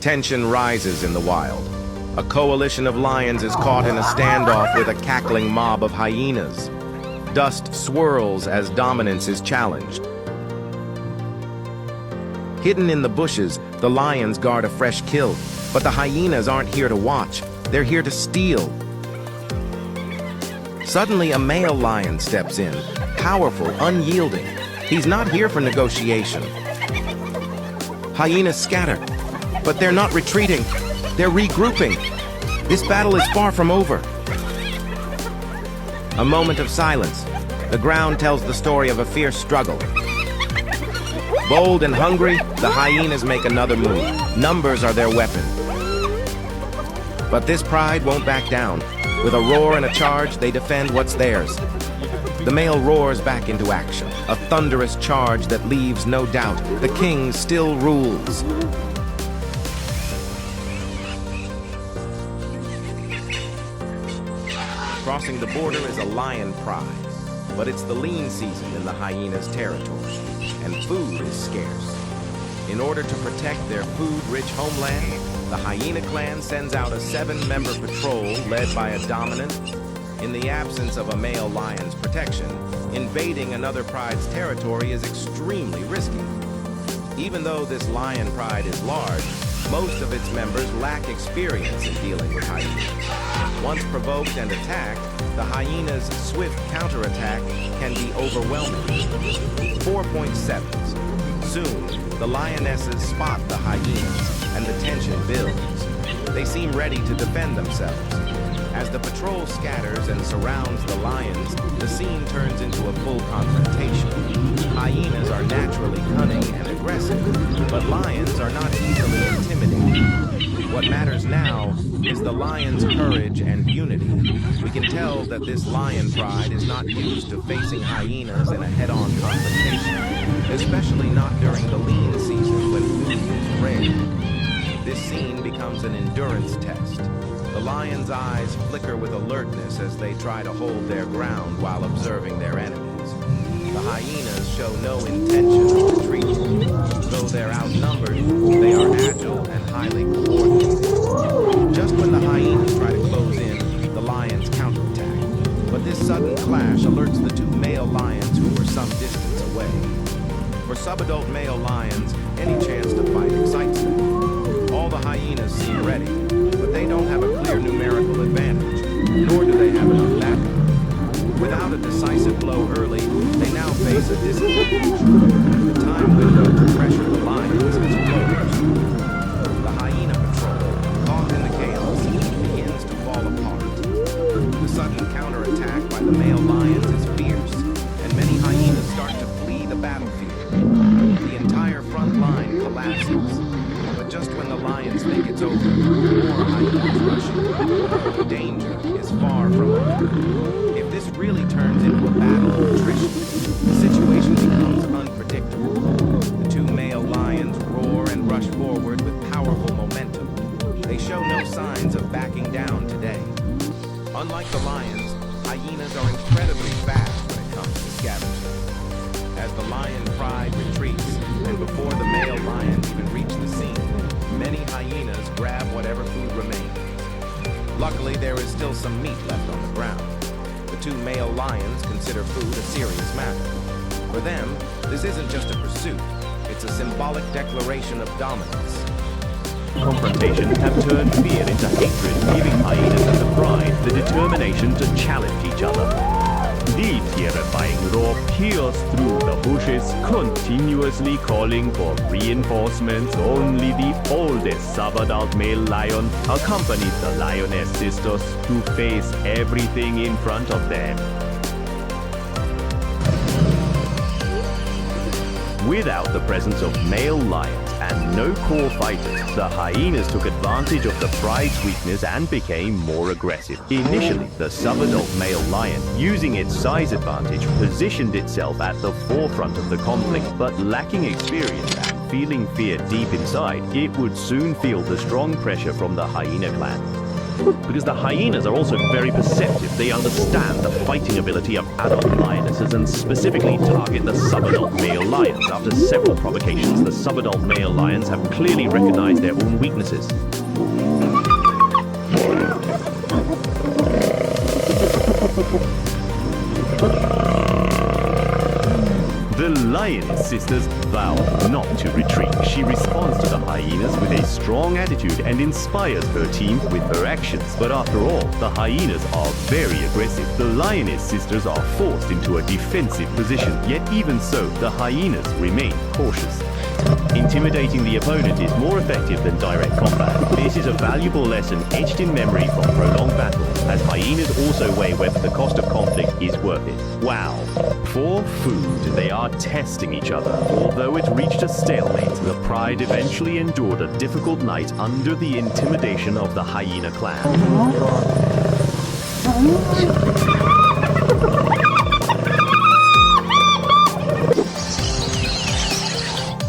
Tension rises in the wild. A coalition of lions is caught in a standoff with a cackling mob of hyenas. Dust swirls as dominance is challenged. Hidden in the bushes, the lions guard a fresh kill, but the hyenas aren't here to watch. They're here to steal. Suddenly, a male lion steps in, powerful, unyielding. He's not here for negotiation. Hyenas scatter, but they're not retreating. They're regrouping. This battle is far from over. A moment of silence. The ground tells the story of a fierce struggle. Bold and hungry, the hyenas make another move. Numbers are their weapon. But this pride won't back down. With a roar and a charge, they defend what's theirs. The male roars back into action, a thunderous charge that leaves no doubt. The king still rules. Crossing the border is a lion pride, but it's the lean season in the hyenas' territory, and food is scarce. In order to protect their food-rich homeland, the hyena clan sends out a 7-member patrol led by a dominant. In the absence of a male lion's protection, invading another pride's territory is extremely risky. Even though this lion pride is large, most of its members lack experience in dealing with hyenas. Once provoked and attacked, the hyena's swift counterattack can be overwhelming. 4.7s. Soon, the lionesses spot the hyenas, and the tension builds. They seem ready to defend themselves. As the patrol scatters and surrounds the lions, the scene turns into a full confrontation. Hyenas are naturally cunning and aggressive, but lions are not easily intimidated. What matters now is the lion's courage and unity. We can tell that this lion pride is not used to facing hyenas in a head-on confrontation, especially not during the lean season when food is rare. This scene becomes an endurance test. The lions' eyes flicker with alertness as they try to hold their ground while observing their enemies. The hyenas show no intention of retreating. Though they're outnumbered, they are agile and highly coordinated. Just when the hyenas try to close in, the lions counterattack. But this sudden clash alerts the 2 male lions who were some distance away. For subadult male lions, any chance to fight excites them. All the hyenas seem ready, but they don't have a clear numerical advantage, nor do they have enough backup. Without a decisive blow early, they now face a disadvantage. The time window to pressure the lions is closed. The hyena patrol, caught in the chaos, begins to fall apart. The sudden counterattack by the male lions is fierce, and many hyenas start to flee the battlefield. The entire front line collapses. Just when the lions think it's over, more hyenas rush in. The danger is far from over. If this really turns into a battle of attrition, the situation becomes unpredictable. The 2 male lions roar and rush forward with powerful momentum. They show no signs of backing down today. Unlike the lions, hyenas are incredibly fast when it comes to scavenging. As the lion pride retreats, and before the male lions even reach the scene, many hyenas grab whatever food remains. Luckily, there is still some meat left on the ground. The 2 male lions consider food a serious matter. For them, this isn't just a pursuit, it's a symbolic declaration of dominance. Confrontations have turned fear into hatred, giving hyenas and the pride the determination to challenge each other. The terrifying roar pierced through the bushes, continuously calling for reinforcements. Only the oldest subadult male lion accompanied the lioness sisters to face everything in front of them. Without the presence of male lions and no core fighters, the hyenas took advantage of the pride's weakness and became more aggressive. Initially, the subadult male lion, using its size advantage, positioned itself at the forefront of the conflict, but lacking experience and feeling fear deep inside, it would soon feel the strong pressure from the hyena clan. Because the hyenas are also very perceptive. They understand the fighting ability of adult lionesses and specifically target the subadult male lions. After several provocations, the subadult male lions have clearly recognized their own weaknesses. The lion's sisters vow not to retreat. She responds to the hyenas with a strong attitude and inspires her team with her actions. But after all, the hyenas are very aggressive. The lioness sisters are forced into a defensive position. Yet even so, the hyenas remain cautious. Intimidating the opponent is more effective than direct combat. This is a valuable lesson etched in memory from prolonged battles, as hyenas also weigh whether the cost of conflict is worth it. Wow. For food, they are testing each other. Although it reached a stalemate, the pride eventually endured a difficult night under the intimidation of the hyena clan.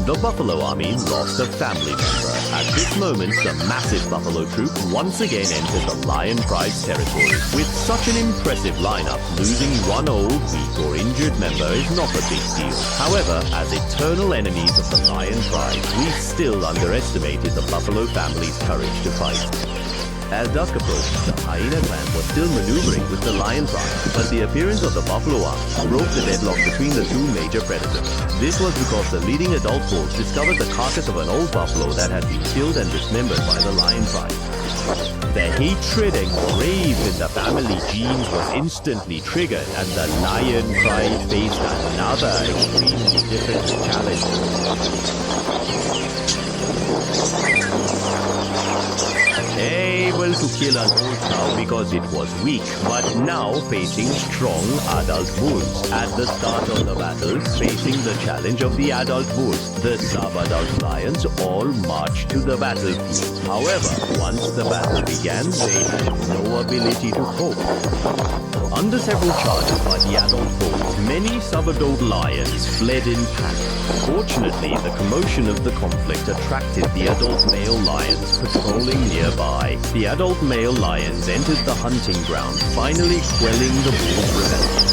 The buffalo army lost a family member. At this moment, the massive buffalo troop once again entered the lion pride's territory. With such an impressive lineup, losing one old, weak or injured member is not a big deal. However, as eternal enemies of the lion pride, we still underestimated the buffalo family's courage to fight. As dusk approached, the hyena clan was still maneuvering with the lion pride, but the appearance of the buffalo army broke the deadlock between the two major predators. This was because the leading adult wolves discovered the carcass of an old buffalo that had been killed and dismembered by the lion pride. The hatred engraved in the family genes was instantly triggered, and the lion pride faced another extremely difficult challenge. Able to kill an old cow because it was weak, but now facing strong adult bulls. At the start of the battle, facing the challenge of the adult bulls, the sub-adult lions all marched to the battlefield. However, once the battle began, they had no ability to cope. Under several charges by the adult bulls, many sub-adult lions fled in panic. Fortunately, the commotion of the conflict attracted the adult male lions patrolling nearby. The adult male lions entered the hunting ground, finally quelling the bulls' rebellion.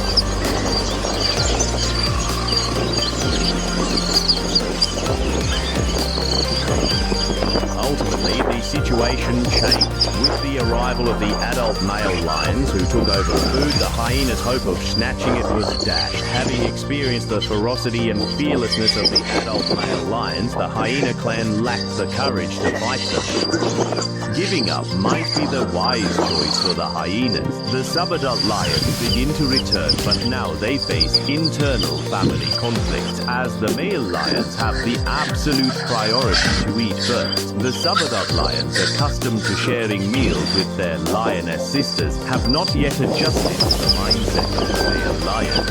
Ultimately, the situation changed. With the arrival of the adult male lions who took over food, the hyena's hope of snatching it was dashed. Having experienced the ferocity and fearlessness of the adult male lions, the hyena clan lacked the courage to fight them. Giving up might be the wise choice for the hyenas. The sub-adult lions begin to return, but now they face internal family conflict, as the male lions have the absolute priority to eat first. The sub-adult lions, accustomed to sharing meals with their lioness sisters, have not yet adjusted to the mindset of the male lions.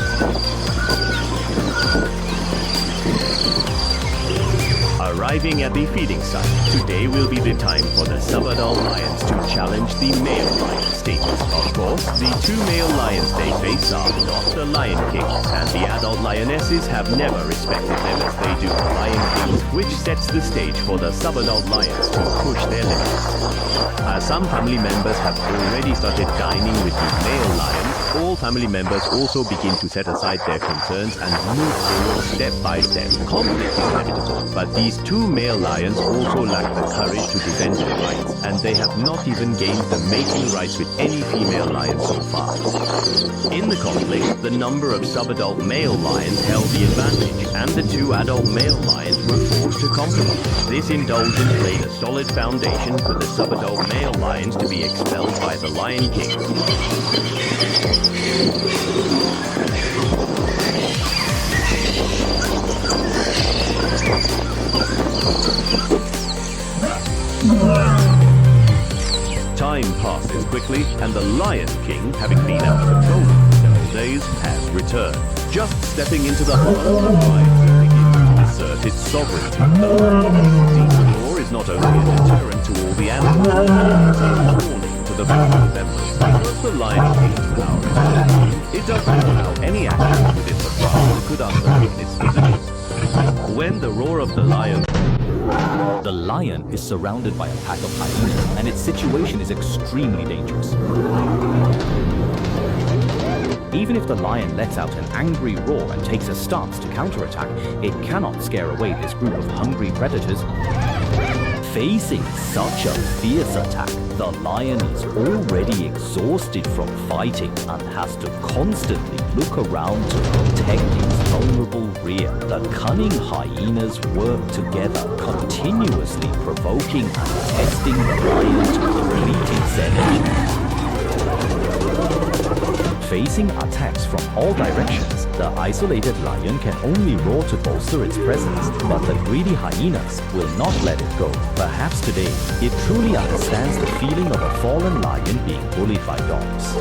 Arriving at the feeding site, today will be the time for the sub-adult lions to challenge the male lion status. Of course, the two male lions they face are not the Lion Kings, and the adult lionesses have never respected them as they do the Lion Kings, which sets the stage for the sub-adult lions to push their limits. As some family members have already started dining with the male lions, all family members also begin to set aside their concerns and move forward step by step. Conflict is inevitable, but these two male lions also lack the courage to defend their rights, and they have not even gained the mating rights with any female lion so far. In the conflict, the number of sub-adult male lions held the advantage, and the two adult male lions were forced to compromise. This indulgence laid a solid foundation for the sub-adult male lions to be expelled by the Lion King. Time passes quickly, and the Lion King, having been out patrolling for several days, has returned. Just stepping into the heart of the pride, begins to assert its sovereignty. The Lion King's law is not only a deterrent to all the animals, but also a warning to the family members. Because the Lion King's power is supreme, it doesn't allow any action within the pride that could undermine its position. When the roar of the lion The lion is surrounded by a pack of hyenas, and its situation is extremely dangerous. Even if the lion lets out an angry roar and takes a stance to counterattack, it cannot scare away this group of hungry predators. Facing such a fierce attack, the lion is already exhausted from fighting and has to constantly look around to protect its vulnerable rear. The cunning hyenas work together, continuously provoking and testing the lion to complete its energy. Facing attacks from all directions, the isolated lion can only roar to bolster its presence, but the greedy hyenas will not let it go. Perhaps today, it truly understands the feeling of a fallen lion being bullied by dogs.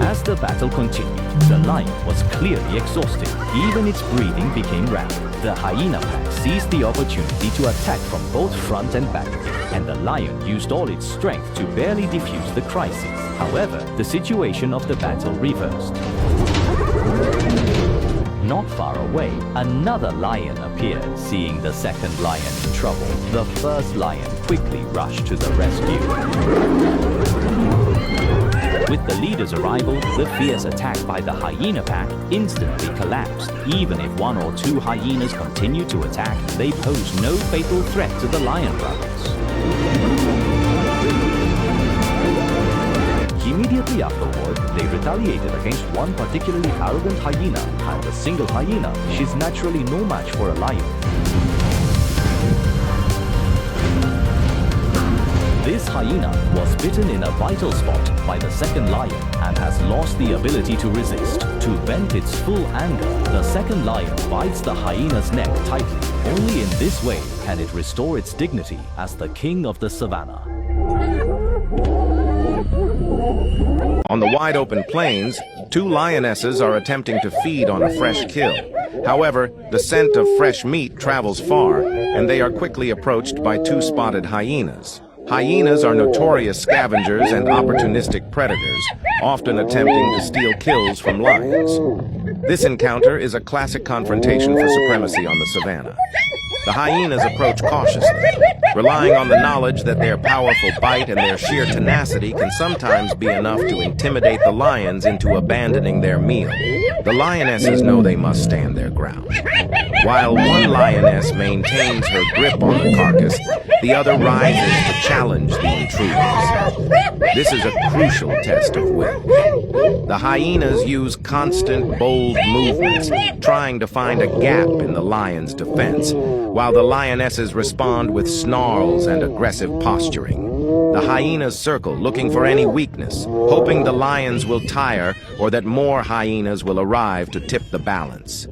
As the battle continued, the lion was clearly exhausted. Even its breathing became rapid. The hyena pack seized the opportunity to attack from both front and back, and the lion used all its strength to barely defuse the crisis. However, the situation of the battle reversed. Not far away, another lion appeared. Seeing the second lion in trouble, the first lion quickly rushed to the rescue. With the leader's arrival, the fierce attack by the hyena pack instantly collapsed. Even if one or two hyenas continued to attack, they posed no fatal threat to the lion brothers. Immediately afterward, they retaliated against one particularly arrogant hyena, and a single hyena is naturally no match for a lion. This hyena was bitten in a vital spot by the second lion and has lost the ability to resist. To vent its full anger, the second lion bites the hyena's neck tightly. Only in this way can it restore its dignity as the king of the savannah. On the wide-open plains, two lionesses are attempting to feed on a fresh kill. However, the scent of fresh meat travels far, and they are quickly approached by two spotted hyenas. Hyenas are notorious scavengers and opportunistic predators, often attempting to steal kills from lions. This encounter is a classic confrontation for supremacy on the savannah. The hyenas approach cautiously, relying on the knowledge that their powerful bite and their sheer tenacity can sometimes be enough to intimidate the lions into abandoning their meal. The lionesses know they must stand their ground. While one lioness maintains her grip on the carcass, the other rises to challenge the intruders. This is a crucial test of will. The hyenas use constant, bold movements, trying to find a gap in the lion's defense, while the lionesses respond with snarls and aggressive posturing. The hyenas circle, looking for any weakness, hoping the lions will tire or that more hyenas will arrive to tip the balance.